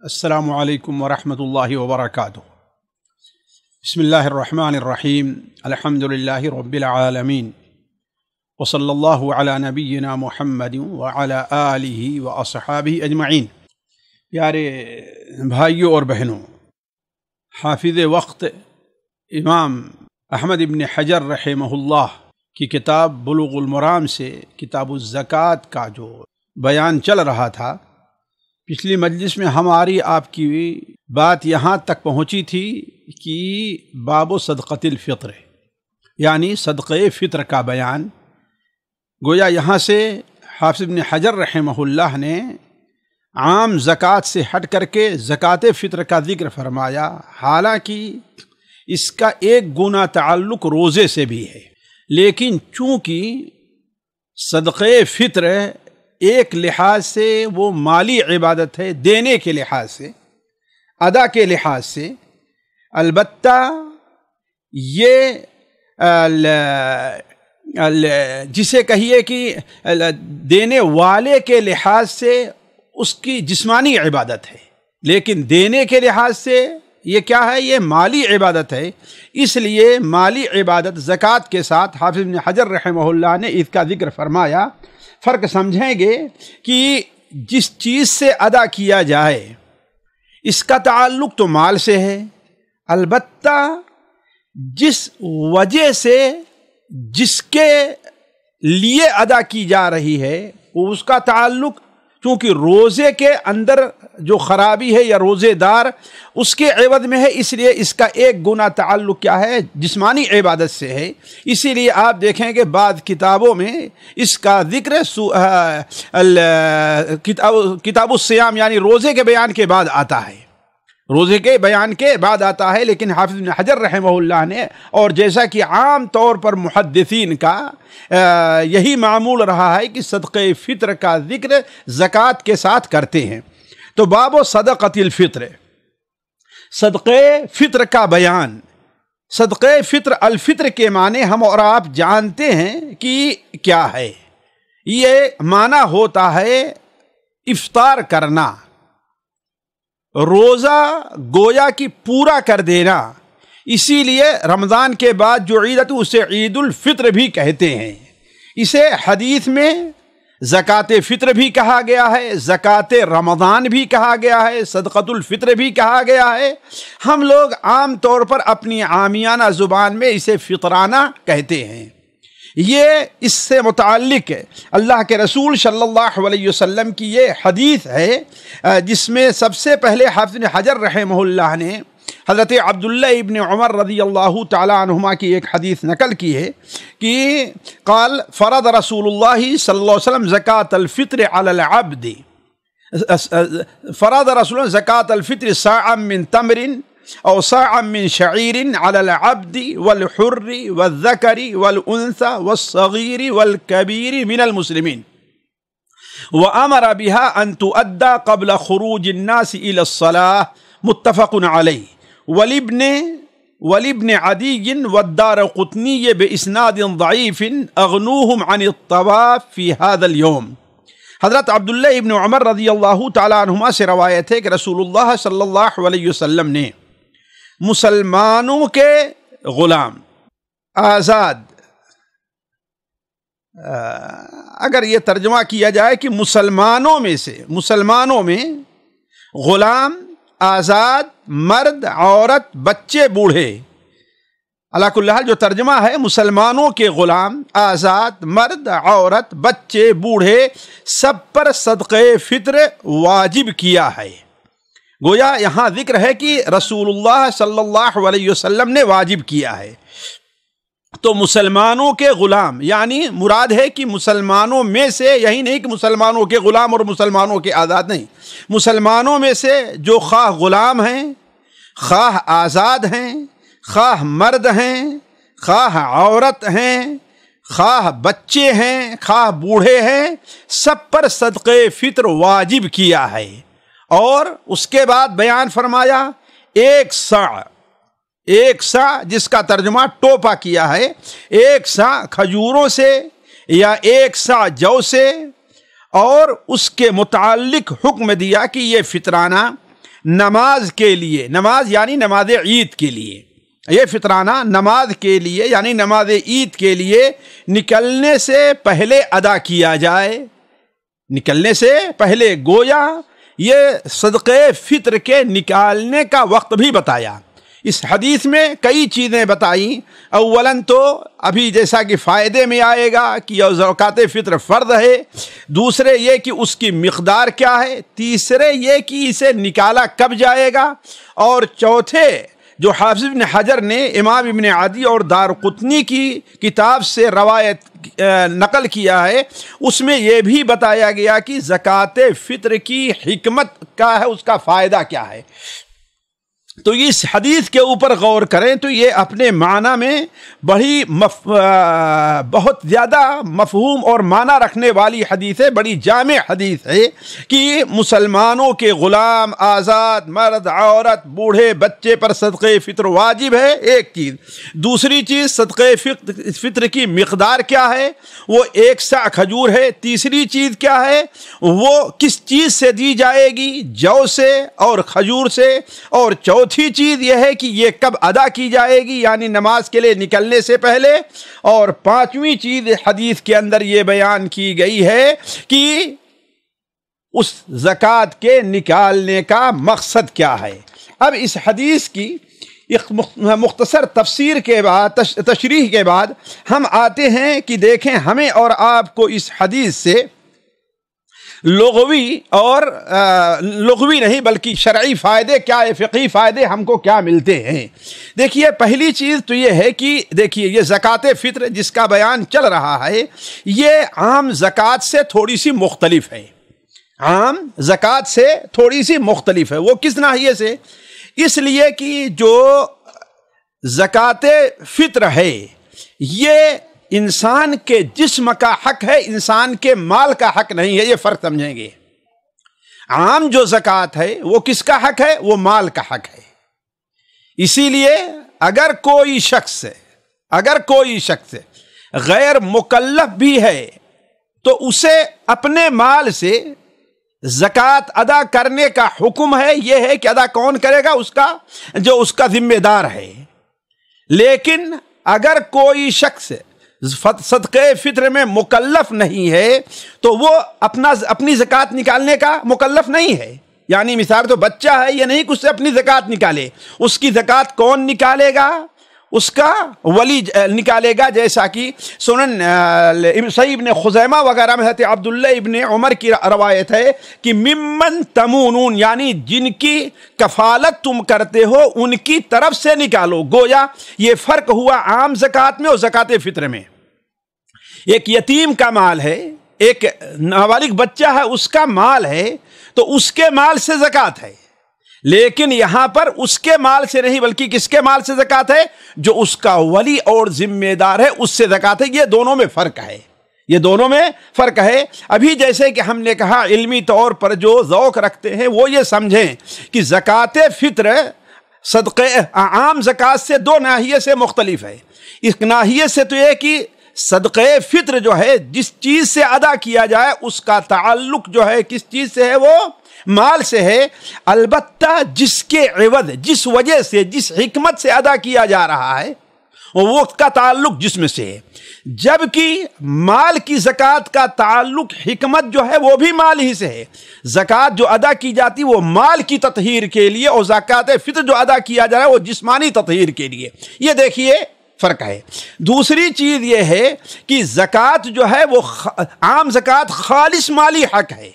السلام علیکم ورحمۃ اللہ وبرکاتہ۔ بسم اللہ الرحمن الرحیم، الحمد للہ رب العالمین، وصلی اللہ علی نبینا محمد وعلی آلہ واصحابہ اجمعین۔ پیارے بھائیوں اور بہنوں، حافظ وقت امام احمد ابن حجر رحمہ اللہ کی کتاب بلوغ المرام سے کتاب الزکوٰۃ کا جو بیان چل رہا تھا، پچھلی مجلس میں ہماری آپ کی بات یہاں تک پہنچی تھی کہ باب صدقۃ الفطر یعنی صدقہ فطر کا بیان، گویا یہاں سے حافظ ابن حجر رحمہ اللہ نے عام زکوٰۃ سے ہٹ کر کے زکوٰۃ فطر کا ذکر فرمایا، حالانکہ اس کا ایک گنا تعلق روزے سے بھی ہے، لیکن چونکہ صدقہ فطر ایک لحاظ سے وہ مالی عبادت ہے، دینے کے لحاظ سے، ادا کے لحاظ سے، البتہ یہ جسے کہیے کہ دینے والے کے لحاظ سے اس کی جسمانی عبادت ہے، لیکن دینے کے لحاظ سے یہ کیا ہے؟ یہ مالی عبادت ہے۔ اس لیے مالی عبادت زکوٰۃ کے ساتھ حافظ ابن حجر رحمہ اللہ نے اس کا ذکر فرمایا۔ فرق سمجھیں گے کہ جس چیز سے ادا کیا جائے اس کا تعلق تو مال سے ہے، البتہ جس وجہ سے جس کے لیے ادا کی جا رہی ہے اس کا تعلق، چونکہ روزے کے اندر جو خرابی ہے یا روزے دار اس کے عوض میں ہے، اس لیے اس کا ایک گنا تعلق کیا ہے؟ جسمانی عبادت سے ہے۔ اسی لیے آپ دیکھیں کہ بعض کتابوں میں اس کا ذکر کتاب الصیام یعنی روزے کے بیان کے بعد آتا ہے، روزے کے بیان کے بعد آتا ہے، لیکن حافظ ابن حجر رحمہ اللہ نے، اور جیسا کہ عام طور پر محدثین کا یہی معمول رہا ہے کہ صدقہ فطر کا ذکر زکوٰۃ کے ساتھ کرتے ہیں، تو باب صدقۃ الفطر، صدقہ فطر کا بیان۔ صدقہ فطر، الفطر کے معنی ہم اور آپ جانتے ہیں کہ کیا ہے۔ یہ معنی ہوتا ہے افطار کرنا، روزہ گویا کی پورا کر دینا، اسی لیے رمضان کے بعد جو عید ہے اسے عید الفطر بھی کہتے ہیں۔ اسے حدیث میں زکوٰۃ فطر بھی کہا گیا ہے، زکوٰۃ رمضان بھی کہا گیا ہے، صدقۃ الفطر بھی کہا گیا ہے۔ ہم لوگ عام طور پر اپنی عامیانہ زبان میں اسے فطرانہ کہتے ہیں۔ یہ اس سے متعلق اللہ کے رسول صلی اللہ علیہ وسلم کی یہ حدیث ہے، جس میں سب سے پہلے حافظ ابن حجر رحمہ اللہ نے حضرت عبداللہ ابن عمر رضی اللہ تعالی عنہما کی ایک حدیث نقل کی ہے کہ قال فرض رسول اللہ صلی اللہ علیہ وسلم زکاة الفطر علی العبد، فرض رسول اللہ زکاة الفطر صاعا من تمر او صاعا من شعیر علی العبد والحر والذکر والانثى والصغیر والکبیر من المسلمین، وامر بها ان تؤدى قبل خروج الناس الى الصلاة، متفق علیہ۔ ولابن عدی والدارقطنی باسناد ضعیف اغنوہم عن الطواف فی هذا اليوم۔ حضرت عبداللہ ابن عمر رضی اللہ تعالی عنہما سے روایت ہے کہ رسول اللہ صلی اللہ علیہ وسلم نے مسلمانوں کے غلام آزاد، اگر یہ ترجمہ کیا جائے کہ مسلمانوں میں غلام آزاد، مرد، عورت، بچے، بوڑھے، علا کل حال جو ترجمہ ہے مسلمانوں کے غلام آزاد، مرد، عورت، بچے، بوڑھے، سب پر صدقہ فطر واجب کیا ہے۔ گویا یہاں ذکر ہے کہ رسول اللہ صلی اللہ علیہ وسلم نے واجب کیا ہے، تو مسلمانوں کے غلام یعنی مراد ہے کہ مسلمانوں میں سے، یہی نہیں کہ مسلمانوں کے غلام اور مسلمانوں کے آزاد، نہیں، مسلمانوں میں سے جو خواہ غلام ہیں، خواہ آزاد ہیں، خواہ مرد ہیں، خواہ عورت ہیں، خواہ بچے ہیں، خواہ بوڑھے ہیں، سب پر صدقہ فطر واجب کیا ہے۔ اور اس کے بعد بیان فرمایا ایک سا جس کا ترجمہ ٹوپا کیا ہے، ایک سا کھجوروں سے یا ایک سا جو سے، اور اس کے متعلق حکم دیا کہ یہ فطرانہ نماز کے لیے، نماز یعنی نماز عید کے لیے، یہ فطرانہ نماز کے لیے یعنی نماز عید کے لیے نکلنے سے پہلے ادا کیا جائے، نکلنے سے پہلے، گویا یہ صدقے فطر کے نکالنے کا وقت بھی بتایا۔ اس حدیث میں کئی چیزیں بتائیں۔ اولاً تو ابھی جیسا کہ فائدے میں آئے گا کہ یہ زکوٰۃ فطر فرض ہے، دوسرے یہ کہ اس کی مقدار کیا ہے، تیسرے یہ کہ اسے نکالا کب جائے گا، اور چوتھے جو حافظ ابن حجر نے امام ابن عدی اور دارقطنی کی کتاب سے روایت نقل کیا ہے، اس میں یہ بھی بتایا گیا کہ زکوٰۃ فطر کی حکمت کیا ہے، اس کا فائدہ کیا ہے۔ تو اس حدیث کے اوپر غور کریں تو یہ اپنے معنی میں بہت زیادہ مفہوم اور معنی رکھنے والی حدیث ہے، بڑی جامع حدیث ہے کہ مسلمانوں کے غلام، آزاد، مرد، عورت، بوڑھے، بچے پر صدقے فطر واجب ہے، ایک چیز۔ دوسری چیز صدقے فطر کی مقدار کیا ہے، وہ 1 صاع کھجور ہے۔ تیسری چیز کیا ہے، وہ کس چیز سے دی جائے گی، جو سے اور کھجور سے۔ اور چوتھی چیز یہ ہے کہ یہ کب ادا کی جائے گی، یعنی نماز کے لیے نکلنے سے پہلے۔ اور پانچویں چیز حدیث کے اندر یہ بیان کی گئی ہے کہ اس زکوٰۃ کے نکالنے کا مقصد کیا ہے۔ اب اس حدیث کی ایک مختصر تفسیر کے بعد، تشریح کے بعد ہم آتے ہیں کہ دیکھیں ہمیں اور آپ کو اس حدیث سے لغوی اور لغوی نہیں بلکہ شرعی فائدے کیا ہے، فقہی فائدے ہم کو کیا ملتے ہیں۔ دیکھیے پہلی چیز تو یہ ہے کہ دیکھیے یہ زکوٰۃ فطر جس کا بیان چل رہا ہے یہ عام زکوٰۃ سے تھوڑی سی مختلف ہے، عام زکوٰۃ سے تھوڑی سی مختلف ہے۔ وہ کس ناحیے سے؟ اس لیے کہ جو زکوٰۃ فطر ہے یہ انسان کے جسم کا حق ہے، انسان کے مال کا حق نہیں ہے، یہ فرق سمجھیں گے۔ عام جو زکوٰۃ ہے وہ کس کا حق ہے؟ وہ مال کا حق ہے۔ اسی لیے اگر کوئی شخص غیر مکلف بھی ہے تو اسے اپنے مال سے زکوٰۃ ادا کرنے کا حکم ہے۔ یہ ہے کہ ادا کون کرے گا؟ جو اس کا ذمہ دار ہے۔ لیکن اگر کوئی شخص صدقے فطر میں مکلف نہیں ہے تو وہ اپنی زکوٰۃ نکالنے کا مکلف نہیں ہے۔ یعنی مثال تو بچہ ہے، یہ نہیں کہ اس سے اپنی زکوٰۃ نکالے، اس کی زکوٰۃ کون نکالے گا؟ اس کا ولی نکالے گا، جیسا کہ سنن صحیح ابن خزیمہ وغیرہ میں حضرت عبداللہ ابن عمر کی روایت ہے کہ ممن تمونون، یعنی جن کی کفالت تم کرتے ہو ان کی طرف سے نکالو۔ گویا یہ فرق ہوا عام زکوٰۃ میں اور زکوٰۃ فطر میں۔ ایک یتیم کا مال ہے، ایک نابالغ بچہ ہے، اس کا مال ہے تو اس کے مال سے زکوٰۃ ہے، لیکن یہاں پر اس کے مال سے نہیں بلکہ کس کے مال سے زکوٰۃ ہے؟ جو اس کا ولی اور ذمہ دار ہے اس سے زکوٰۃ ہے۔ یہ دونوں میں فرق ہے، ابھی جیسے کہ ہم نے کہا علمی طور پر جو ذوق رکھتے ہیں وہ یہ سمجھیں کہ زکوٰۃ فطر صدقے عام زکوٰۃ سے دو ناحیے سے مختلف ہے۔ اس ناحیے سے تو یہ کہ صدقے فطر جو ہے جس چیز سے ادا کیا جائے اس کا تعلق جو ہے کس چیز سے ہے؟ وہ مال سے ہے، البتہ جس کے عوض، جس وجہ سے، جس حکمت سے ادا کیا جا رہا ہے وہ کا تعلق جسم سے ہے، جبکہ مال کی زکوٰۃ کا تعلق حکمت جو ہے وہ بھی مال ہی سے ہے۔ زکوٰۃ جو ادا کی جاتی وہ مال کی تطہیر کے لیے اور زکوٰۃ فطر جو ادا کیا جا رہا ہے وہ جسمانی تطہیر کے لیے۔ یہ دیکھیے فرق ہے۔ دوسری چیز یہ ہے کہ زکوٰۃ جو ہے وہ عام زکوٰۃ خالص مالی حق ہے،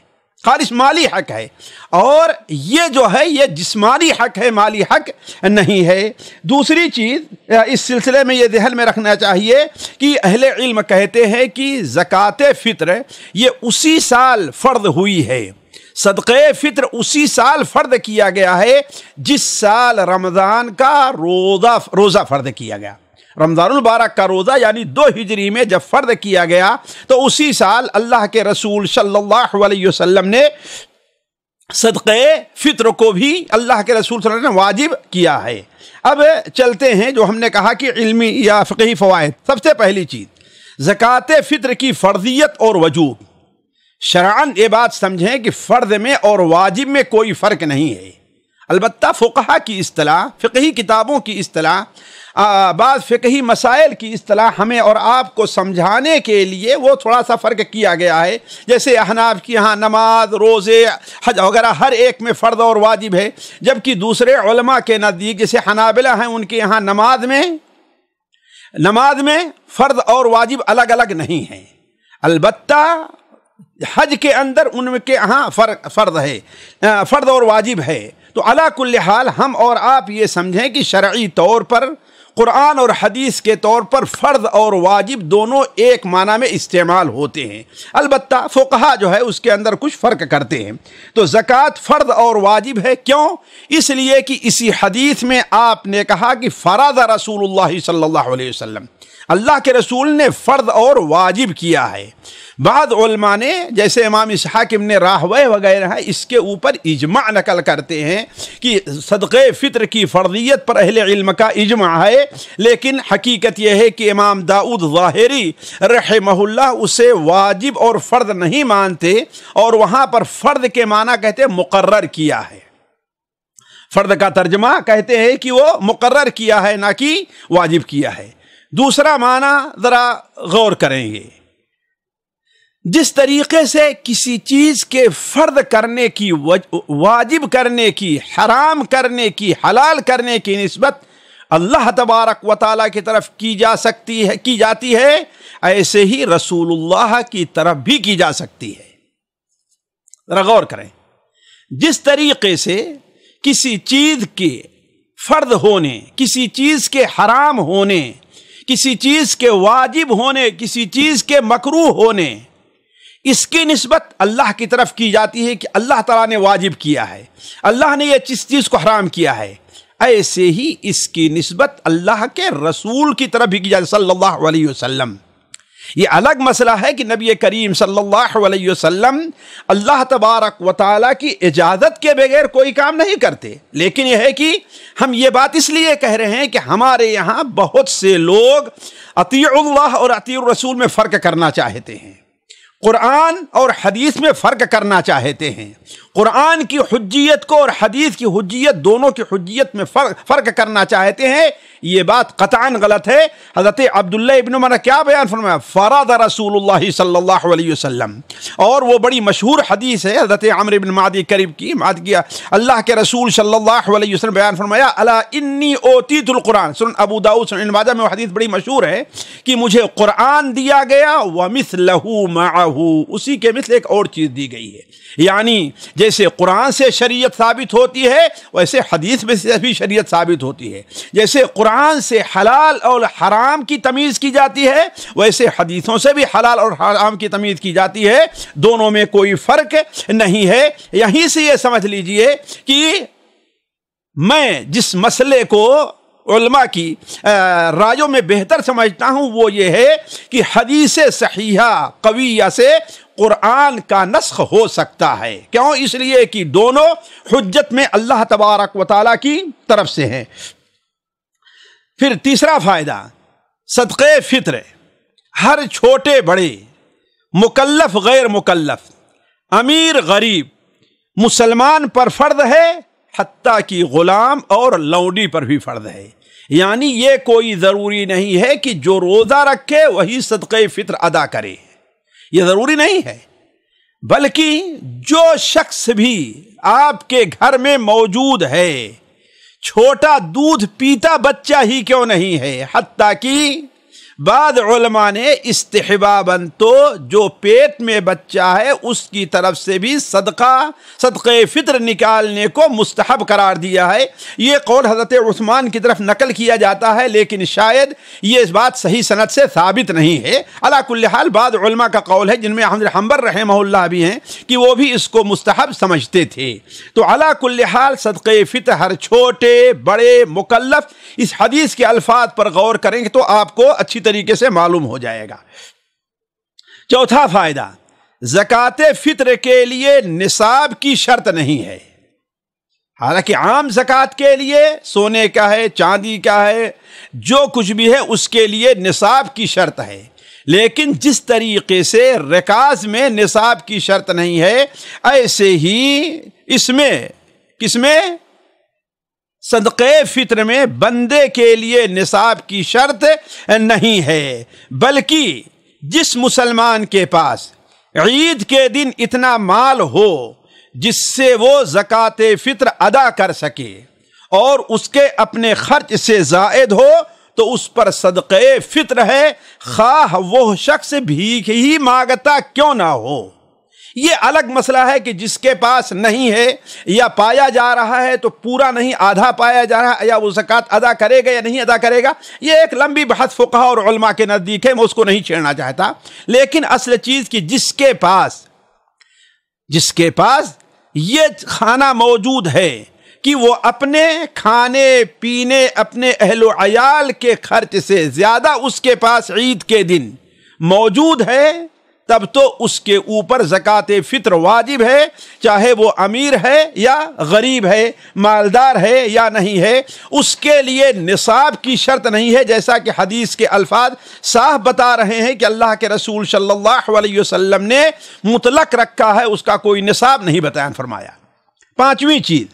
خالص مالی حق ہے، اور یہ جو ہے یہ جسمانی حق ہے، مالی حق نہیں ہے۔ دوسری چیز اس سلسلے میں یہ ذہن میں رکھنا چاہیے کہ اہل علم کہتے ہیں کہ زکوٰۃ فطر یہ اسی سال فرض ہوئی ہے، صدقے فطر اسی سال فرض کیا گیا ہے جس سال رمضان کا روزہ فرض کیا گیا۔ رمضان المبارک کا روزہ یعنی 2 ہجری میں جب فرض کیا گیا تو اسی سال اللہ کے رسول صلی اللہ علیہ وسلم نے صدقے فطر کو بھی اللہ کے رسول صلی اللہ علیہ وسلم نے واجب کیا ہے۔ اب چلتے ہیں جو ہم نے کہا کہ علمی یا فقہی فوائد۔ سب سے پہلی چیز زکوٰۃ فطر کی فرضیت اور وجوب۔ شرعاً یہ بات سمجھیں کہ فرض میں اور واجب میں کوئی فرق نہیں ہے۔ البتہ فقہا کی اصطلاح، فقہی کتابوں کی اصطلاح، بعض فقہی مسائل کی اصطلاح ہمیں اور آپ کو سمجھانے کے لیے وہ تھوڑا سا فرق کیا گیا ہے۔ جیسے احناف کی یہاں نماز، روزے، حج وغیرہ ہر ایک میں فرض اور واجب ہے، جبکہ دوسرے علماء کے نزدیک جیسے حنابلہ ہیں ان کے یہاں نماز میں فرض اور واجب الگ الگ نہیں ہیں، البتہ حج کے اندر ان کے ہاں فرض اور واجب ہے۔ تو علی کل حال ہم اور آپ یہ سمجھیں کہ شرعی طور پر قرآن اور حدیث کے طور پر فرض اور واجب دونوں ایک معنی میں استعمال ہوتے ہیں، البتہ فقہا جو ہے اس کے اندر کچھ فرق کرتے ہیں۔ تو زکوٰۃ فرض اور واجب ہے، کیوں؟ اس لیے کہ اسی حدیث میں آپ نے کہا کہ فرض رسول اللہ صلی اللہ علیہ وسلم، اللہ کے رسول نے فرض اور واجب کیا ہے۔ بعض علماء نے جیسے امام اسحاق ابن راہویہ وغیرہ ہیں اس کے اوپر اجماع نقل کرتے ہیں کہ صدقہ فطر کی فرضیت پر اہل علم کا اجماع ہے، لیکن حقیقت یہ ہے کہ امام داؤد ظاہری رحمہ اللہ اسے واجب اور فرض نہیں مانتے، اور وہاں پر فرض کے معنی کہتے ہیں مقرر کیا ہے، فرض کا ترجمہ کہتے ہیں کہ وہ مقرر کیا ہے نہ کہ واجب کیا ہے۔ دوسرا معنی ذرا غور کریں گے، جس طریقے سے کسی چیز کے فرض کرنے کی، واجب کرنے کی، حرام کرنے کی، حلال کرنے کی نسبت اللہ تبارک و تعالیٰ کی طرف کی جاتی ہے، ایسے ہی رسول اللہ کی طرف بھی کی جا سکتی ہے۔ ذرا غور کریں، جس طریقے سے کسی چیز کے فرض ہونے، کسی چیز کے حرام ہونے، کسی چیز کے واجب ہونے، کسی چیز کے مکروہ ہونے، اس کی نسبت اللہ کی طرف کی جاتی ہے کہ اللہ تعالیٰ نے واجب کیا ہے، اللہ نے یہ چیز کو حرام کیا ہے، ایسے ہی اس کی نسبت اللہ کے رسول کی طرف بھی کی جاتی ہے صلی اللہ علیہ وسلم۔ یہ الگ مسئلہ ہے کہ نبی کریم صلی اللہ علیہ وسلم اللہ تبارک و تعالیٰ کی اجازت کے بغیر کوئی کام نہیں کرتے، لیکن یہ ہے کہ ہم یہ بات اس لیے کہہ رہے ہیں کہ ہمارے یہاں بہت سے لوگ اطیع اللہ اور اطیع الرسول میں فرق کرنا چاہتے ہیں، قرآن اور حدیث میں فرق کرنا چاہتے ہیں، قرآن کی حجیت کو اور حدیث کی حجیت دونوں کی حجیت میں فرق کرنا چاہتے ہیں۔ یہ بات قطعاً غلط ہے۔ حضرت عبداللہ ابن عمر نے کیا بیان فرمایا؟ فرض رسول اللہ صلی اللہ علیہ وسلم، اور وہ بڑی مشہور حدیث ہے حضرت عمرو بن معدی کرب کی، اللہ کے رسول صلی اللہ علیہ وسلم بیان فرمایا الا انی اوتیت القرآن، سنن ابو داؤد سنن ابن ماجہ میں وہ حدیث بڑی مشہور ہے کہ مجھے قرآن دیا گیا ومثلہ معہ، اسی کے مثل ایک اور چیز دی گئی ہے، یعنی جیسے قرآن سے شریعت ثابت ہوتی ہے ویسے حدیث میں سے بھی شریعت ثابت ہوتی ہے، جیسے قرآن سے حلال اور حرام کی تمیز کی جاتی ہے ویسے حدیثوں سے بھی حلال اور حرام کی تمیز کی جاتی ہے، دونوں میں کوئی فرق نہیں ہے۔ یہیں سے یہ سمجھ لیجئے کہ میں جس مسئلے کو علماء کی رائیوں میں بہتر سمجھتا ہوں وہ یہ ہے کہ حدیث صحیحہ قویہ سے قرآن کا نسخ ہو سکتا ہے، کیوں؟ اس لیے کہ دونوں حجت میں اللہ تبارک و تعالیٰ کی طرف سے ہیں۔ پھر تیسرا فائدہ، صدقہ فطر ہر چھوٹے بڑے، مکلف غیر مکلف، امیر غریب، مسلمان پر فرض ہے، حتیٰ کہ غلام اور لونڈی پر بھی فرض ہے، یعنی یہ کوئی ضروری نہیں ہے کہ جو روزہ رکھے وہی صدقہ فطر ادا کرے، یہ ضروری نہیں ہے، بلکہ جو شخص بھی آپ کے گھر میں موجود ہے، چھوٹا دودھ پیتا بچہ ہی کیوں نہیں ہے، حتیٰ کہ بعض علماء نے استحباباً تو جو پیٹ میں بچہ ہے اس کی طرف سے بھی صدقہ فطر نکالنے کو مستحب قرار دیا ہے۔ یہ قول حضرت عثمان کی طرف نقل کیا جاتا ہے، لیکن شاید یہ بات صحیح سند سے ثابت نہیں ہے۔ علی کل حال بعض علماء کا قول ہے، جن میں احمد بن حنبل رحمہ اللہ بھی ہیں، کہ وہ بھی اس کو مستحب سمجھتے تھے۔ تو علی کل حال صدقہ فطر ہر چھوٹے بڑے مکلف، اس حدیث کے الفاظ پر غور کریں گے تو آپ کو اچھی طریقے سے معلوم ہو جائے گا۔ چوتھا فائدہ، زکوٰۃ فطر کے لیے نصاب کی شرط نہیں ہے، حالانکہ عام زکوٰۃ کے لیے سونے کا ہے، چاندی کا ہے، جو کچھ بھی ہے اس کے لیے نصاب کی شرط ہے، لیکن جس طریقے سے رکاز میں نصاب کی شرط نہیں ہے، ایسے ہی اس میں کس میں صدقے فطر میں بندے کے لیے نصاب کی شرط نہیں ہے، بلکہ جس مسلمان کے پاس عید کے دن اتنا مال ہو جس سے وہ زکوٰۃ فطر ادا کر سکے اور اس کے اپنے خرچ سے زائد ہو تو اس پر صدقے فطر ہے، خواہ وہ شخص بھیک ہی مانگتا کیوں نہ ہو۔ یہ الگ مسئلہ ہے کہ جس کے پاس نہیں ہے یا پایا جا رہا ہے تو پورا نہیں آدھا پایا جا رہا ہے، یا وہ زکوٰۃ ادا کرے گا یا نہیں ادا کرے گا، یہ ایک لمبی بحث فقہا اور علماء کے نزدیک ہے، میں اس کو نہیں چھیڑنا چاہتا۔ لیکن اصل چیز کہ جس کے پاس یہ کھانا موجود ہے کہ وہ اپنے کھانے پینے اپنے اہل و عیال کے خرچ سے زیادہ اس کے پاس عید کے دن موجود ہے، تب تو اس کے اوپر زکوٰۃ فطر واجب ہے، چاہے وہ امیر ہے یا غریب ہے، مالدار ہے یا نہیں ہے۔ اس کے لیے نصاب کی شرط نہیں ہے، جیسا کہ حدیث کے الفاظ صاف بتا رہے ہیں کہ اللہ کے رسول صلی اللہ علیہ وسلم نے مطلق رکھا ہے، اس کا کوئی نصاب نہیں بیان فرمایا۔ پانچویں چیز،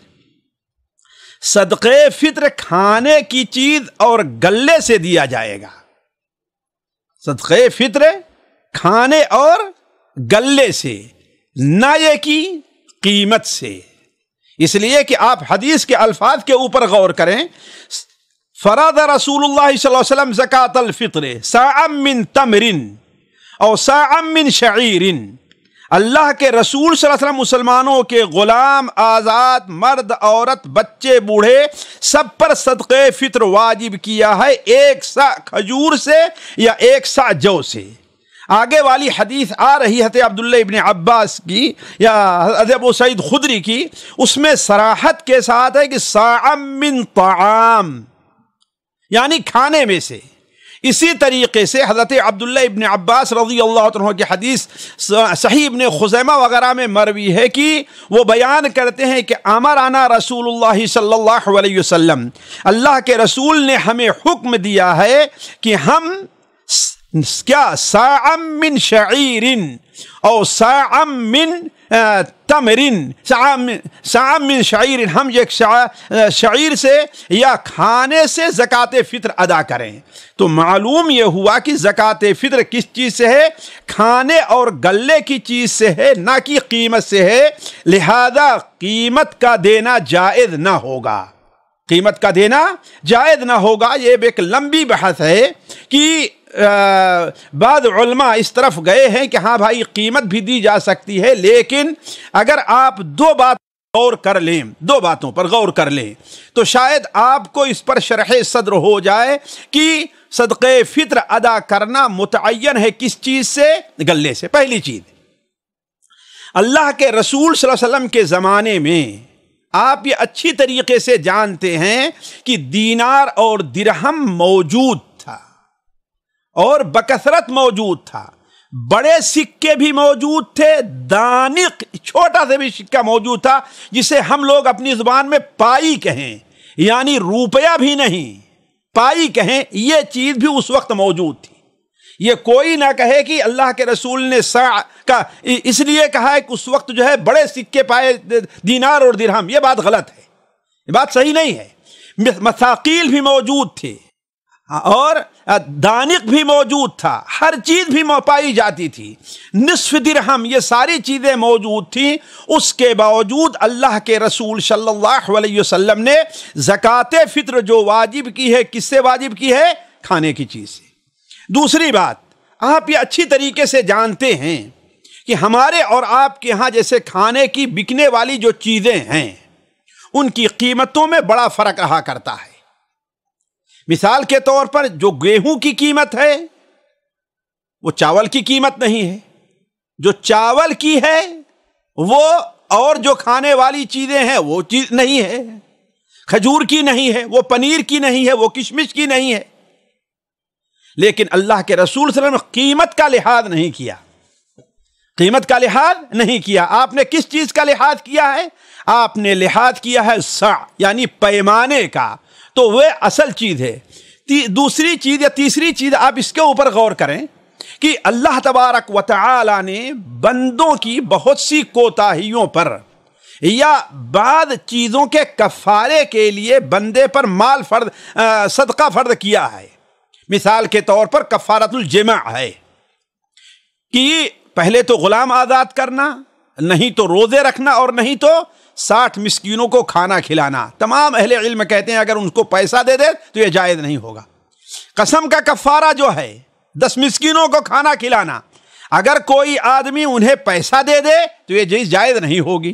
صدقے فطر کھانے کی چیز اور گلے سے دیا جائے گا۔ صدقے فطر کھانے اور گلے سے، نہ یہ کی قیمت سے، اس لیے کہ آپ حدیث کے الفاظ کے اوپر غور کریں۔ فرض رسول اللہ صلی اللہ علیہ وسلم زکاۃ الفطر صاعا من تمر او صاعا من شعیر۔ اللہ کے رسول صلی اللہ علیہ وسلم مسلمانوں کے غلام، آزاد، مرد، عورت، بچے، بوڑھے سب پر صدقے فطر واجب کیا ہے، ایک سا کھجور سے یا ایک سا جو سے۔ آگے والی حدیث آ رہی ہے عبداللہ ابن عباس کی یا حضرت ابو سعید خدری کی، اس میں صراحت کے ساتھ ہے کہ صاع من طعام، یعنی کھانے میں سے۔ اسی طریقے سے حضرت عبداللہ ابن عباس رضی اللہ عنہ کی حدیث صحیح ابن خزیمہ وغیرہ میں مروی ہے کہ وہ بیان کرتے ہیں کہ امرنا رسول اللہ صلی اللہ علیہ وسلم، اللہ کے رسول نے ہمیں حکم دیا ہے کہ ہم کیا صاع من شعیر او صاع من تمر، صاع من شعیر، ہم ایک شعیر سے یا کھانے سے زکوٰۃ فطر ادا کریں۔ تو معلوم یہ ہوا کہ زکوٰۃ فطر کس چیز سے ہے؟ کھانے اور گلے کی چیز سے ہے، نہ کہ قیمت سے ہے، لہذا قیمت کا دینا جائز نہ ہوگا، قیمت کا دینا جائز نہ ہوگا۔ یہ ایک لمبی بحث ہے کہ بعض علماء اس طرف گئے ہیں کہ ہاں بھائی قیمت بھی دی جا سکتی ہے، لیکن اگر آپ دو باتوں پر غور کر لیں تو شاید آپ کو اس پر شرح صدر ہو جائے کہ صدقے فطر ادا کرنا متعین ہے کس چیز سے؟ گلے سے۔ پہلی چیز، اللہ کے رسول صلی اللہ علیہ وسلم کے زمانے میں آپ یہ اچھی طریقے سے جانتے ہیں کہ دینار اور درہم موجود تھا اور بکثرت موجود تھا، بڑے سکے بھی موجود تھے، دانق چھوٹا سے بھی سکہ موجود تھا جسے ہم لوگ اپنی زبان میں پائی کہیں، یعنی روپیہ بھی نہیں، پائی کہیں، یہ چیز بھی اس وقت موجود تھی۔ یہ کوئی نہ کہے کہ اللہ کے رسول نے کا اس لیے کہا ہے کہ اس وقت جو ہے بڑے سکے پائے دینار اور درہم، یہ بات غلط ہے، یہ بات صحیح نہیں ہے۔ مثاقیل بھی موجود تھے اور دانق بھی موجود تھا، ہر چیز بھی پائی جاتی تھی، نصف درہم، یہ ساری چیزیں موجود تھیں۔ اس کے باوجود اللہ کے رسول صلی اللہ علیہ وسلم نے زکوٰۃ فطر جو واجب کی ہے، کس سے واجب کی ہے؟ کھانے کی چیز سے۔ دوسری بات، آپ یہ اچھی طریقے سے جانتے ہیں کہ ہمارے اور آپ کے ہاں جیسے کھانے کی بکنے والی جو چیزیں ہیں ان کی قیمتوں میں بڑا فرق رہا کرتا ہے۔ مثال کے طور پر جو گیہوں کی قیمت ہے وہ چاول کی قیمت نہیں ہے، جو چاول کی ہے وہ اور جو کھانے والی چیزیں ہیں وہ چیز نہیں ہے، کھجور کی نہیں ہے، وہ پنیر کی نہیں ہے، وہ کشمش کی نہیں ہے۔ لیکن اللہ کے رسول صلی اللہ علیہ وسلم قیمت کا لحاظ نہیں کیا، قیمت کا لحاظ نہیں کیا۔ آپ نے کس چیز کا لحاظ کیا ہے؟ آپ نے لحاظ کیا ہے سع، یعنی پیمانے کا، تو وہ اصل چیز ہے۔ دوسری چیز یا تیسری چیز آپ اس کے اوپر غور کریں کہ اللہ تبارک و تعالی نے بندوں کی بہت سی کوتاہیوں پر یا بعض چیزوں کے کفارے کے لیے بندے پر مال صدقہ فرض کیا ہے. مثال کے طور پر کفارۃ الجماع ہے کہ پہلے تو غلام آزاد کرنا، نہیں تو روزے رکھنا، اور نہیں تو 60 مسکینوں کو کھانا کھلانا. تمام اہل علم کہتے ہیں اگر ان کو پیسہ دے دے تو یہ جائز نہیں ہوگا. قسم کا کفارہ جو ہے 10 مسکینوں کو کھانا کھلانا، اگر کوئی آدمی انہیں پیسہ دے دے تو یہ چیز جائز نہیں ہوگی.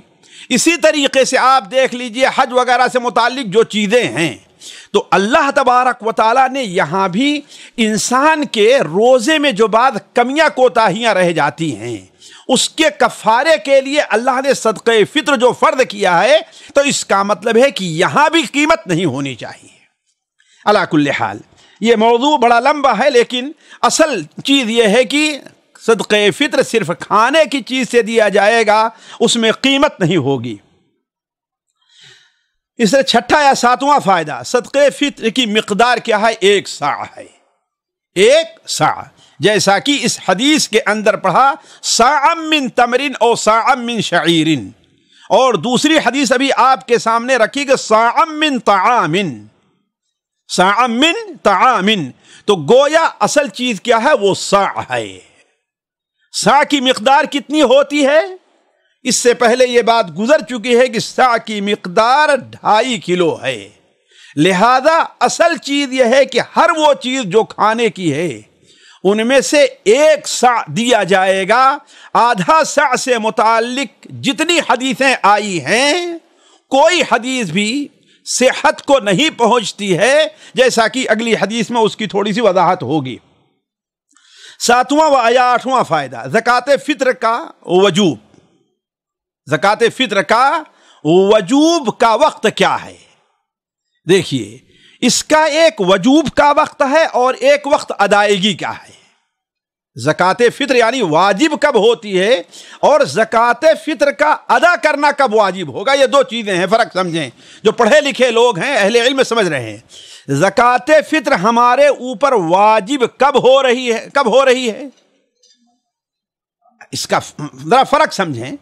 اسی طریقے سے آپ دیکھ لیجئے حج وغیرہ سے متعلق جو چیزیں ہیں، تو اللہ تبارک و تعالیٰ نے یہاں بھی انسان کے روزے میں جو بعض کمیاں کوتاہیاں رہ جاتی ہیں اس کے کفارے کے لیے اللہ نے صدقہ فطر جو فرض کیا ہے، تو اس کا مطلب ہے کہ یہاں بھی قیمت نہیں ہونی چاہیے. علی کل حال یہ موضوع بڑا لمبا ہے، لیکن اصل چیز یہ ہے کہ صدقہ فطر صرف کھانے کی چیز سے دیا جائے گا، اس میں قیمت نہیں ہوگی. اس سے 6واں یا 7واں فائدہ، صدقہ فطر کی مقدار کیا ہے؟ 1 صاع ہے. 1 صاع، جیسا کہ اس حدیث کے اندر پڑھا صاع من تمر او صاع من شعیر، اور دوسری حدیث ابھی آپ کے سامنے رکھی کہ صاع من طعام، صاع من طعام. تو گویا اصل چیز کیا ہے؟ وہ صاع ہے. صاع کی مقدار کتنی ہوتی ہے؟ اس سے پہلے یہ بات گزر چکی ہے کہ صاع کی مقدار 2.5 کلو ہے. لہذا اصل چیز یہ ہے کہ ہر وہ چیز جو کھانے کی ہے ان میں سے 1 صاع دیا جائے گا. آدھا صاع سے متعلق جتنی حدیثیں آئی ہیں کوئی حدیث بھی صحت کو نہیں پہنچتی ہے، جیسا کہ اگلی حدیث میں اس کی تھوڑی سی وضاحت ہوگی. 7واں و 8واں فائدہ، زکوٰۃ فطر کا وجوب. زکوٰۃ فطر کا وجوب کا وقت کیا ہے؟ دیکھیے، اس کا ایک وجوب کا وقت ہے اور ایک وقت ادائیگی کا ہے. زکوٰۃ فطر یعنی واجب کب ہوتی ہے اور زکوٰۃ فطر کا ادا کرنا کب واجب ہوگا، یہ 2 چیزیں ہیں. فرق سمجھیں، جو پڑھے لکھے لوگ ہیں اہل علم سمجھ رہے ہیں. زکوٰۃ فطر ہمارے اوپر واجب کب ہو رہی ہے اس کا ذرا فرق سمجھیں.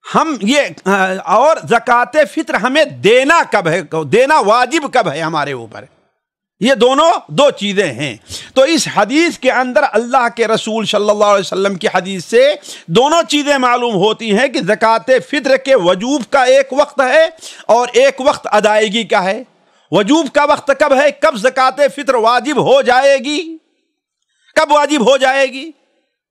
ہم یہ اور زکوٰۃ فطر ہمیں دینا کب ہے، دینا واجب کب ہے ہمارے اوپر، یہ دونوں 2 چیزیں ہیں. تو اس حدیث کے اندر اللہ کے رسول صلی اللہ علیہ وسلم کی حدیث سے دونوں چیزیں معلوم ہوتی ہیں کہ زکوٰۃ فطر کے وجوب کا ایک وقت ہے اور ایک وقت ادائیگی کا ہے. وجوب کا وقت کب ہے؟ کب زکوٰۃ فطر واجب ہو جائے گی؟ کب واجب ہو جائے گی؟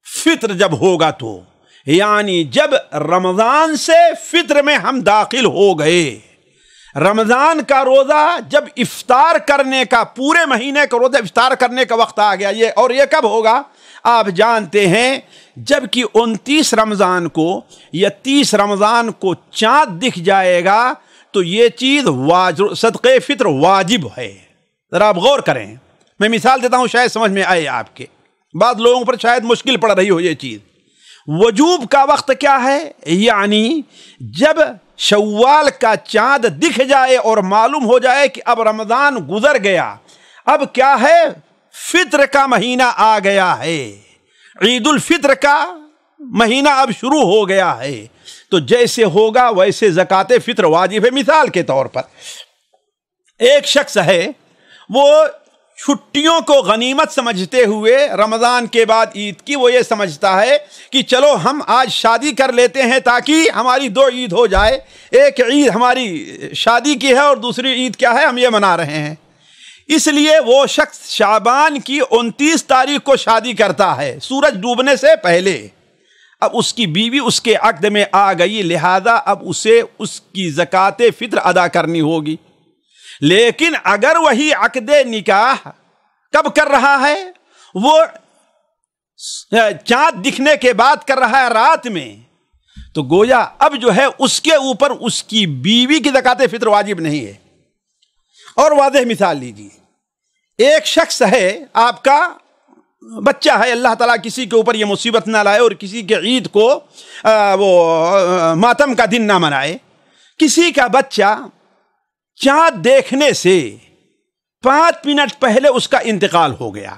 فطر جب ہوگا تو، یعنی جب رمضان سے فطر میں ہم داخل ہو گئے. رمضان کا روزہ جب افطار کرنے کا، پورے مہینے کا روزہ افطار کرنے کا وقت آ گیا، یہ کب ہوگا؟ آپ جانتے ہیں جب کہ 29 رمضان کو یا 30 رمضان کو چاند دکھ جائے گا تو یہ چیز صدقہ فطر واجب ہے. ذرا آپ غور کریں، میں مثال دیتا ہوں شاید سمجھ میں آئے آپ کے. بعض لوگوں پر شاید مشکل پڑ رہی ہو یہ چیز. وجوب کا وقت کیا ہے؟ یعنی جب شوال کا چاند دکھ جائے اور معلوم ہو جائے کہ اب رمضان گزر گیا، اب کیا ہے؟ فطر کا مہینہ آ گیا ہے، عید الفطر کا مہینہ اب شروع ہو گیا ہے. تو جیسے ہوگا ویسے زکوٰۃ فطر واجب ہے. مثال کے طور پر ایک شخص ہے، وہ چھٹیوں کو غنیمت سمجھتے ہوئے رمضان کے بعد عید کی وہ یہ سمجھتا ہے کہ چلو ہم آج شادی کر لیتے ہیں تاکہ ہماری 2 عید ہو جائے. ایک عید ہماری شادی کی ہے اور دوسری عید کیا ہے؟ ہم یہ منا رہے ہیں. اس لیے وہ شخص شعبان کی 29 تاریخ کو شادی کرتا ہے، سورج ڈوبنے سے پہلے. اب اس کی بیوی اس کے عقد میں آ گئی، لہذا اب اسے اس کی زکوٰۃ فطر ادا کرنی ہوگی. لیکن اگر وہی عقد نکاح کب کر رہا ہے؟ وہ چاند دکھنے کے بعد کر رہا ہے رات میں، تو گویا اب جو ہے اس کے اوپر اس کی بیوی کی زکوٰۃ فطر واجب نہیں ہے. اور واضح مثال لیجیے، ایک شخص ہے، آپ کا بچہ ہے، اللہ تعالیٰ کسی کے اوپر یہ مصیبت نہ لائے اور کسی کے عید کو وہ ماتم کا دن نہ منائے. کسی کا بچہ چاند دیکھنے سے 5 منٹ پہلے اس کا انتقال ہو گیا،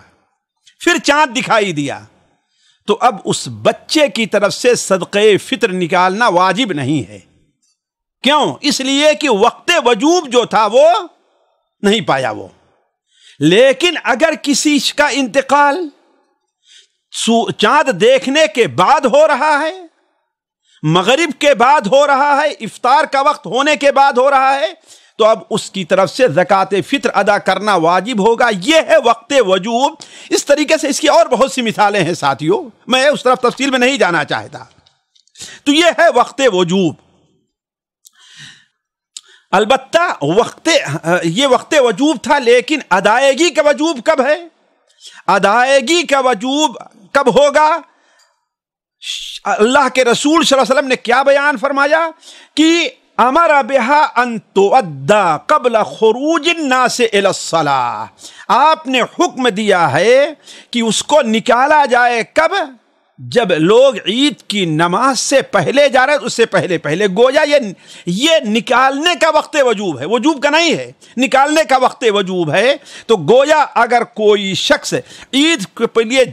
پھر چاند دکھائی دیا، تو اب اس بچے کی طرف سے صدقہ فطر نکالنا واجب نہیں ہے. کیوں؟ اس لیے کہ وقت وجوب جو تھا وہ نہیں پایا وہ. لیکن اگر کسی کا انتقال چاند دیکھنے کے بعد ہو رہا ہے، مغرب کے بعد ہو رہا ہے، افطار کا وقت ہونے کے بعد ہو رہا ہے، تو اب اس کی طرف سے زکوٰۃ فطر ادا کرنا واجب ہوگا. یہ ہے وقت وجوب. اس طریقے سے اس کی اور بہت سی مثالیں ہیں ساتھیوں، میں اس طرف تفصیل میں نہیں جانا چاہتا. تو یہ ہے وقت وجوب. البتہ یہ وقت وجوب تھا، لیکن ادائیگی کا وجوب کب ہے؟ ادائیگی کا وجوب کب ہوگا؟ اللہ کے رسول صلی اللہ علیہ وسلم نے کیا بیان فرمایا کہ امر بها ان تؤدى قبل خروج الناس الى الصلاة. آپ نے حکم دیا ہے کہ اس کو نکالا جائے. کب؟ جب لوگ عید کی نماز سے پہلے جا رہے ہیں، اس سے پہلے گویا یہ نکالنے کا وقت وجوب ہے، وجوب کا نہیں ہے، نکالنے کا وقت وجوب ہے. تو گویا اگر کوئی شخص عید کے لیے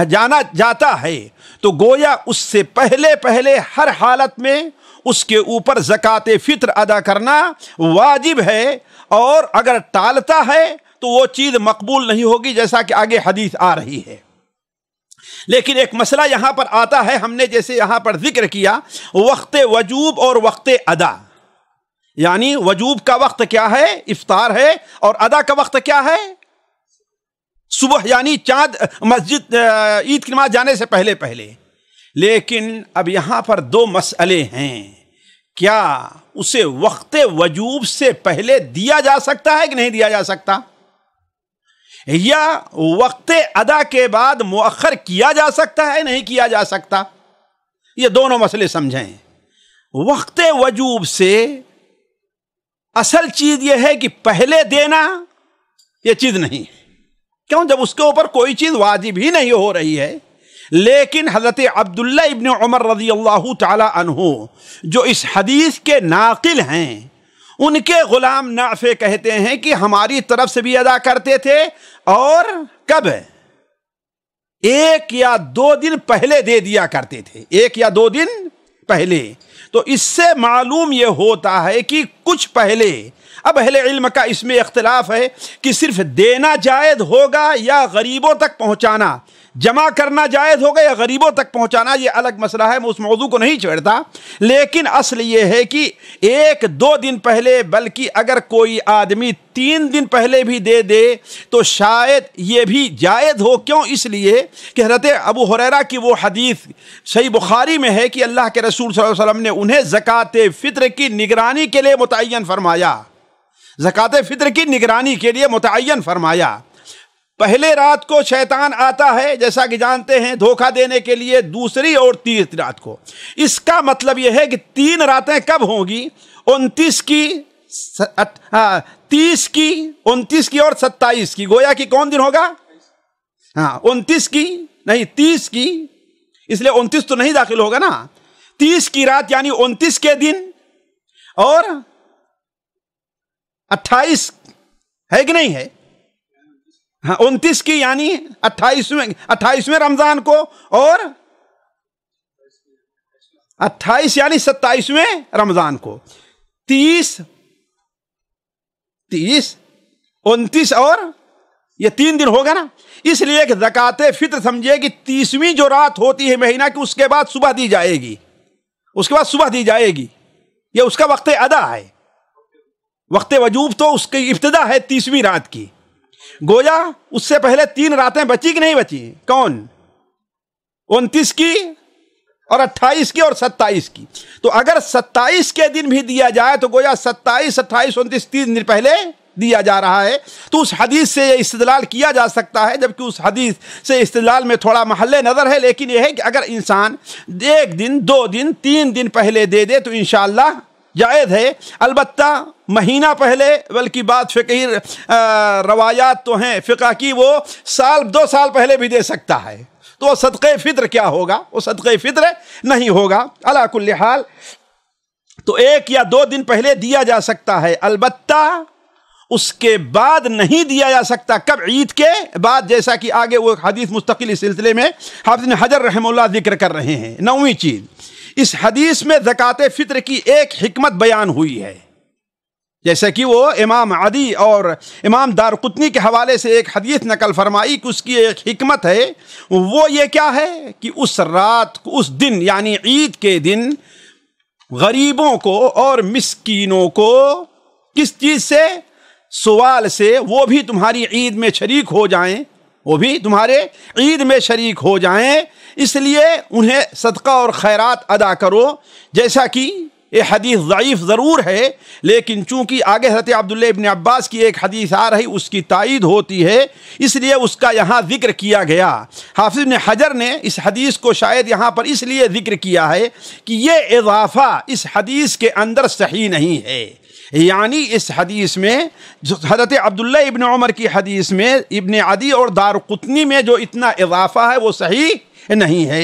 جانا جاتا ہے تو گویا اس سے پہلے ہر حالت میں اس کے اوپر زکوٰۃ فطر ادا کرنا واجب ہے. اور اگر ٹالتا ہے تو وہ چیز مقبول نہیں ہوگی، جیسا کہ آگے حدیث آ رہی ہے. لیکن ایک مسئلہ یہاں پر آتا ہے، ہم نے جیسے یہاں پر ذکر کیا وقت وجوب اور وقت ادا. یعنی وجوب کا وقت کیا ہے؟ افطار ہے. اور ادا کا وقت کیا ہے؟ صبح، یعنی چاند مسجد عید کی نماز جانے سے پہلے. لیکن اب یہاں پر دو مسئلے ہیں. کیا اسے وقت وجوب سے پہلے دیا جا سکتا ہے کہ نہیں دیا جا سکتا؟ یا وقت ادا کے بعد مؤخر کیا جا سکتا ہے نہیں کیا جا سکتا؟ یہ دونوں مسئلے سمجھیں. وقت وجوب سے اصل چیز یہ ہے کہ پہلے دینا یہ چیز نہیں. کیوں؟ جب اس کے اوپر کوئی چیز واجب ہی نہیں ہو رہی ہے. لیکن حضرت عبداللہ ابن عمر رضی اللہ تعالی عنہ جو اس حدیث کے ناقل ہیں، ان کے غلام نافع کہتے ہیں کہ ہماری طرف سے بھی ادا کرتے تھے. اور کب؟ 1 یا 2 دن پہلے دے دیا کرتے تھے، 1 یا 2 دن پہلے. تو اس سے معلوم یہ ہوتا ہے کہ کچھ پہلے. اب اہل علم کا اس میں اختلاف ہے کہ صرف دینا جائز ہوگا یا غریبوں تک پہنچانا، جمع کرنا جائز ہوگا یا غریبوں تک پہنچانا. یہ الگ مسئلہ ہے، میں اس موضوع کو نہیں چھیڑتا. لیکن اصل یہ ہے کہ 1-2 دن پہلے، بلکہ اگر کوئی آدمی 3 دن پہلے بھی دے دے تو شاید یہ بھی جائز ہو. کیوں؟ اس لیے کہ حضرت ابو ہریرہ کی وہ حدیث صحیح بخاری میں ہے کہ اللہ کے رسول صلی اللہ علیہ وسلم نے انہیں زکوٰۃ فطر کی نگرانی کے لیے متعین فرمایا. زکوٰۃ فطر کی نگرانی کے لیے متعین فرمایا. پہلے رات کو شیطان آتا ہے، جیسا کہ جانتے ہیں، دھوکہ دینے کے لیے، دوسری اور تیسری رات کو. اس کا مطلب یہ ہے کہ 3 راتیں کب ہوں گی؟ 29 کی، 30 کی، 29 کی اور 27 کی. گویا کہ کون دن ہوگا؟ 29 کی نہیں، 30 کی. اس لیے 29 تو نہیں داخل ہوگا نا. 30 کی رات یعنی 29 کے دن، اور 28 ہے کہ نہیں ہے؟ 29 کی یعنی 28ویں رمضان کو، اور 28 یعنی 27ویں رمضان کو. 30 29 اور یہ 3 دن ہوگا نا. اس لیے کہ زکوٰۃ فطر سمجھے کہ 30ویں جو رات ہوتی ہے مہینہ کی، اس کے بعد صبح دی جائے گی، اس کے بعد صبح دی جائے گی. یہ اس کا وقت ادا ہے. وقت وجوب تو اس کی ابتدا ہے 30ویں رات کی. گویا اس سے پہلے 3 راتیں بچی کہ نہیں بچی؟ کون؟ 29 کی اور 28 کی اور 27 کی. تو اگر 27 کے دن بھی دیا جائے تو گویا 27 28 29 3 دن پہلے دیا جا رہا ہے. تو اس حدیث سے یہ استدلال کیا جا سکتا ہے، جبکہ اس حدیث سے استدلال میں تھوڑا محل نظر ہے. لیکن یہ ہے کہ اگر انسان 1 دن 2 دن 3 دن پہلے دے دے تو انشاءاللہ جائز ہے. البتہ مہینہ پہلے، بلکہ بعض فقہی روایات تو ہیں فقہ کی، وہ 2 سال پہلے بھی دے سکتا ہے. تو وہ صدقہ فطر کیا ہوگا؟ وہ صدقہ فطر نہیں ہوگا. علی کل حال تو 1 یا 2 دن پہلے دیا جا سکتا ہے، البتہ اس کے بعد نہیں دیا جا سکتا. کب؟ عید کے بعد، جیسا کہ آگے وہ حدیث مستقل اس سلسلے میں حافظ بن حجر رحمہ اللہ ذکر کر رہے ہیں. 9ویں چیز اس حدیث میں زکوٰۃ فطر کی ایک حکمت بیان ہوئی ہے، جیسا کہ وہ امام عدی اور امام دارقطنی کے حوالے سے ایک حدیث نقل فرمائی کہ اس کی ایک حکمت ہے، وہ یہ کیا ہے کہ اس رات کو، اس دن یعنی عید کے دن غریبوں کو اور مسکینوں کو کس چیز سے؟ سوال سے، وہ بھی تمہاری عید میں شریک ہو جائیں، وہ بھی تمہارے عید میں شریک ہو جائیں، اس لیے انہیں صدقہ اور خیرات ادا کرو۔ جیسا کہ یہ حدیث ضعیف ضرور ہے، لیکن چونکہ آگے حضرت عبداللہ ابن عباس کی ایک حدیث آ رہی، اس کی تائید ہوتی ہے، اس لیے اس کا یہاں ذکر کیا گیا۔ حافظ ابن حجر نے اس حدیث کو شاید یہاں پر اس لیے ذکر کیا ہے کہ یہ اضافہ اس حدیث کے اندر صحیح نہیں ہے، یعنی اس حدیث میں حضرت عبداللہ ابن عمر کی حدیث میں ابن عدی اور دارقطنی میں جو اتنا اضافہ ہے وہ صحیح نہیں ہے۔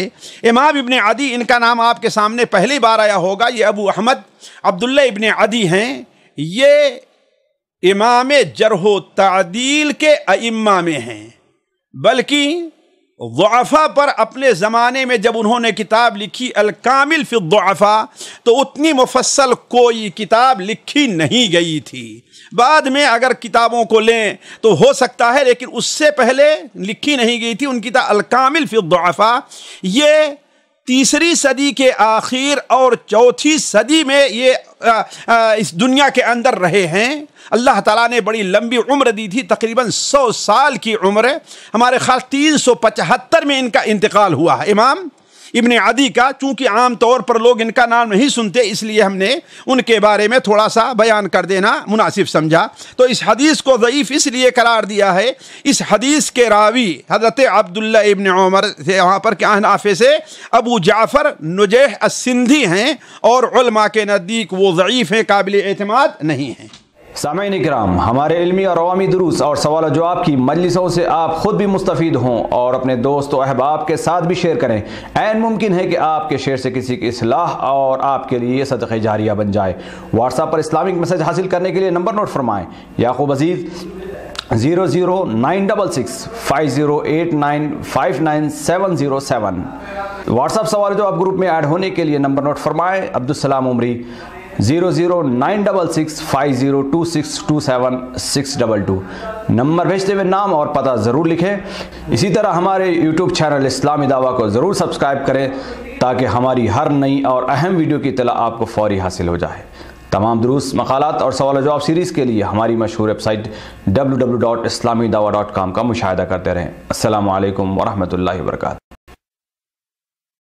امام ابن عدی، ان کا نام آپ کے سامنے پہلی بار آیا ہوگا، یہ ابو احمد عبداللہ ابن عدی ہیں، یہ امام جرح و تعدیل کے ائمہ میں ہیں، بلکہ ضعفاء پر اپنے زمانے میں جب انہوں نے کتاب لکھی الکامل فی الضعفاء تو اتنی مفصل کوئی کتاب لکھی نہیں گئی تھی۔ بعد میں اگر کتابوں کو لیں تو ہو سکتا ہے، لیکن اس سے پہلے لکھی نہیں گئی تھی۔ ان کی کتاب الکامل فی الضعفاء یہ 3 صدی کے آخر اور 4 صدی میں یہ اس دنیا کے اندر رہے ہیں۔ اللہ تعالیٰ نے بڑی لمبی عمر دی تھی، تقریباً 100 سال کی عمر، ہمارے خاص 375 میں ان کا انتقال ہوا ہے امام ابن عدی کا۔ چونکہ عام طور پر لوگ ان کا نام نہیں سنتے، اس لیے ہم نے ان کے بارے میں تھوڑا سا بیان کر دینا مناسب سمجھا۔ تو اس حدیث کو ضعیف اس لیے قرار دیا ہے، اس حدیث کے راوی حضرت عبداللہ ابن عمر سے وہاں پر کیا نافع سے ابو جعفر نجیح السندھی ہیں، اور علماء کے نزدیک وہ ضعیف ہیں، قابل اعتماد نہیں ہیں۔ سامعین کرام، ہمارے علمی اور عوامی دروس اور سوال و جواب کی مجلسوں سے آپ خود بھی مستفید ہوں اور اپنے دوست و احباب کے ساتھ بھی شیئر کریں۔ عین ممکن ہے کہ آپ کے شیئر سے کسی کی اصلاح اور آپ کے لیے صدقہ جاریہ بن جائے۔ واٹس ایپ پر اسلامک میسج حاصل کرنے کے لیے نمبر نوٹ فرمائیں: یعقوب عزیز 00966 5089 59707۔ واٹس ایپ سوال و جواب گروپ میں ایڈ ہونے کے لیے نمبر نوٹ فرمائیں: عبدالسلام عمری 00966 502627 622۔ نمبر بھیجتے ہوئے نام اور پتہ ضرور لکھیں۔ اسی طرح ہمارے یوٹیوب چینل اسلامی دعویٰ کو ضرور سبسکرائب کریں تاکہ ہماری ہر نئی اور اہم ویڈیو کی اطلاع آپ کو فوری حاصل ہو جائے۔ تمام دروس، مقالات اور سوال و جواب سیریز کے لیے ہماری مشہور ویب سائٹ www.islamidawah.com کا مشاہدہ کرتے رہیں۔ السلام علیکم ورحمۃ اللہ وبرکاتہ۔